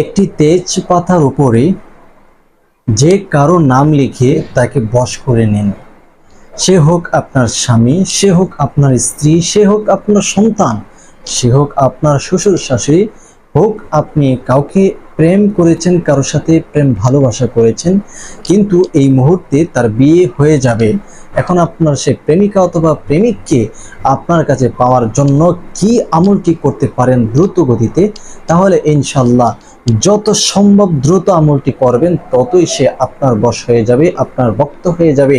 একটি তেজপাতার উপরে যে কারো নাম লিখে তাকে বশ করে নিন। সে হোক আপনার স্বামী, সে হোক আপনার স্ত্রী, সে হোক আপনার সন্তান, সে হোক আপনার শ্বশুর শাশুড়ি, হোক আপনি কাউকে প্রেম করেছেন, কারোর সাথে প্রেম ভালোবাসা করেছেন, কিন্তু এই মুহূর্তে তার বিয়ে হয়ে যাবে। এখন আপনার সে প্রেমিকা অথবা প্রেমিককে আপনার কাছে পাওয়ার জন্য কি আমলটি করতে পারেন দ্রুত গতিতে, তাহলে ইনশাল্লাহ যত সম্ভব দ্রুত আমলটি করবেন ততই সে আপনার বশ হয়ে যাবে, আপনার ভক্ত হয়ে যাবে।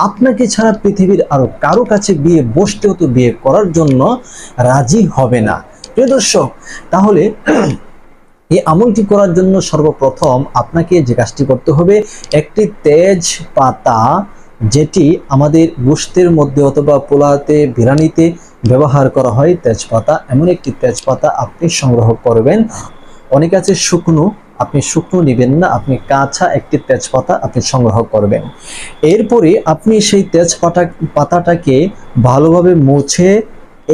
আপনাকে ছাড়া পৃথিবীর আরো কারো কাছে বিয়ে বসতেও তো বিয়ে করার জন্য রাজি হবে না। প্রিয় দর্শক, তাহলে এই আমলটি করার জন্য সর্বপ্রথম আপনাকে যে কাজটি করতে হবে, একটি তেজপাতা, যেটি আমাদের গোশতের মধ্যে অথবা পোলাওতে, বিরিয়ানিতে ব্যবহার করা হয় তেজপাতা, এমন একটি তেজপাতা আপনি সংগ্রহ করবেন। অনেক আছে শুকনো, আপনি শুকনো নেবেন না, আপনি কাঁচা একটি তেজপাতা আপনি সংগ্রহ করবেন। এরপরে আপনি সেই পাতাটাকে ভালোভাবে মুছে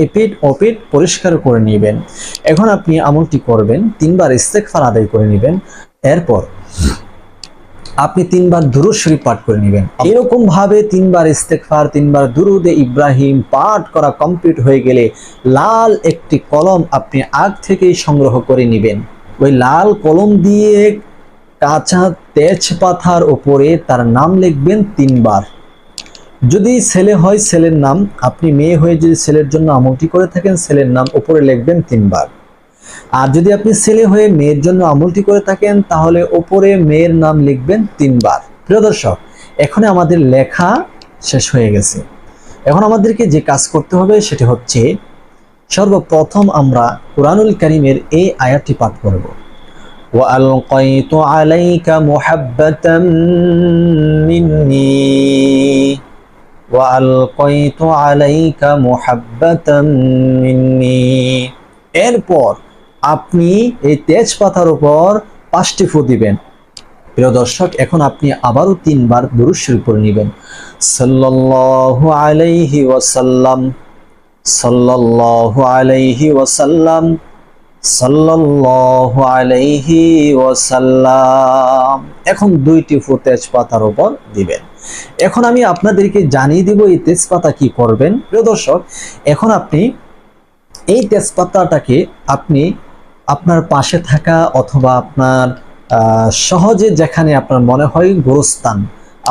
এপিট ওপিট পরিষ্কার করে নেবেন। এখন আপনি আমলটি করবেন, 3 বার ইস্তেগফার আদায় করে নেবেন। এরপর আপনি 3 বার দুরূদ শরীফ পাঠ করে নেবেন। এরকম ভাবে 3 বার ইস্তেগফার, 3 বার দুরুদে ইব্রাহিম পাঠ করা কমপ্লিট হয়ে গেলে লাল একটি কলম আপনি আগ থেকেই সংগ্রহ করে নেবেন। ওই লাল কলম দিয়ে কাঁচা তেজপাতার উপরে তার নাম লিখবেন 3 বার। যদি ছেলে হয় ছেলের নাম, আপনি মেয়ে হয়ে যদি ছেলের জন্য আমলটি করে থাকেন ছেলের নাম উপরে লিখবেন 3 বার। আর যদি আপনি ছেলে হয়ে মেয়ের জন্য আমলটি করে থাকেন তাহলে উপরে মেয়ের নাম লিখবেন 3 বার। প্রিয় দর্শক, এখন আমাদের লেখা শেষ হয়ে গেছে। এখন আমাদেরকে যে কাজ করতে হবে সেটি হচ্ছে, সর্বপ্রথম আমরা কুরআনুল কারীমের এই আয়াতটি পাঠ করব। وَأَلْقَيْتُ عَلَيْكَ مُحَبَّةً مِّنِّي وَأَلْقَيْتُ عَلَيْكَ مُحَبَّةً مِّنِّي। এরপর আপনি এই তেজপাতার উপর 5টি ফু দিবেন। প্রিয় দর্শক, এখন আপনি আবারও 3 বার দুরূদ শরীফ পড়ে নেবেন। সাল্লাল্লাহু আলাইহি ওয়াসাল্লাম, সাল্লাল্লাহু আলাইহি ওয়াসাল্লাম, সাল্লাল্লাহু আলাইহি ওয়াসাল্লাম। এখন 2টি ফু তেজপাতার উপর দিবেন। এখন আমি আপনাদেরকে জানিয়ে দিব এই তেজপাতা কি করবেন। প্রিয় দর্শক, এখন আপনি এই তেজপাতাটাকে আপনি আপনার পাশে থাকা অথবা আপনার সহজে যেখানে আপনার মনে হয় গোরস্থান,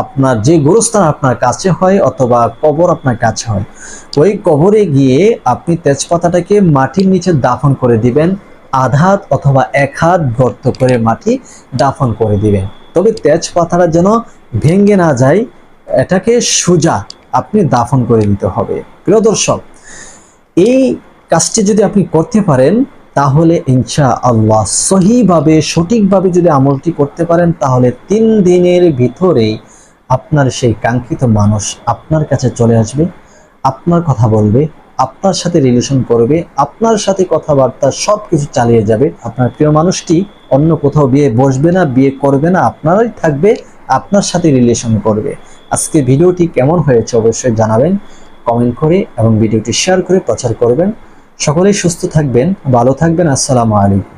আপনার যে গোরস্থান আপনার কাছে হয় অথবা কবর আপনার কাছে হয়, ওই কবরে গিয়ে আপনি তেজপাতাটাকে মাটির নিচে দাফন করে দিবেন। আধা হাত অথবা 1 হাত গর্ত করে মাটি দাফন করে দিবেন। তবে তেজপাতাটা যেন ভেঙে না যায়, এটাকে সোজা আপনি দাফন করে দিতে হবে। প্রিয় দর্শক, এই কাজটি যদি আপনি করতে পারেন তাহলে ইনশাআল্লাহ সহিভাবে সঠিকভাবে যদি আমলটি করতে পারেন তাহলে 3 দিনের ভিতরেই আপনার সেই কাঙ্ক্ষিত মানুষ আপনার কাছে চলে আসবে, আপনার কথা বলবে, আপনার সাথে রিলেশন করবে, আপনার সাথে কথাবার্তা সবকিছু চালিয়ে যাবে। আপনার প্রিয় মানুষটি অন্য কোথাও বিয়ে বসবে না, বিয়ে করবে না, আপনারাই থাকবে, আপনার সাথে রিলেশন করবে। আজকে ভিডিওটি কেমন হয়েছে অবশ্যই জানাবেন কমেন্ট করে, এবং ভিডিওটি শেয়ার করে প্রচার করবেন। সকলেই সুস্থ থাকবেন, ভালো থাকবেন। আসসালামু আলাইকুম।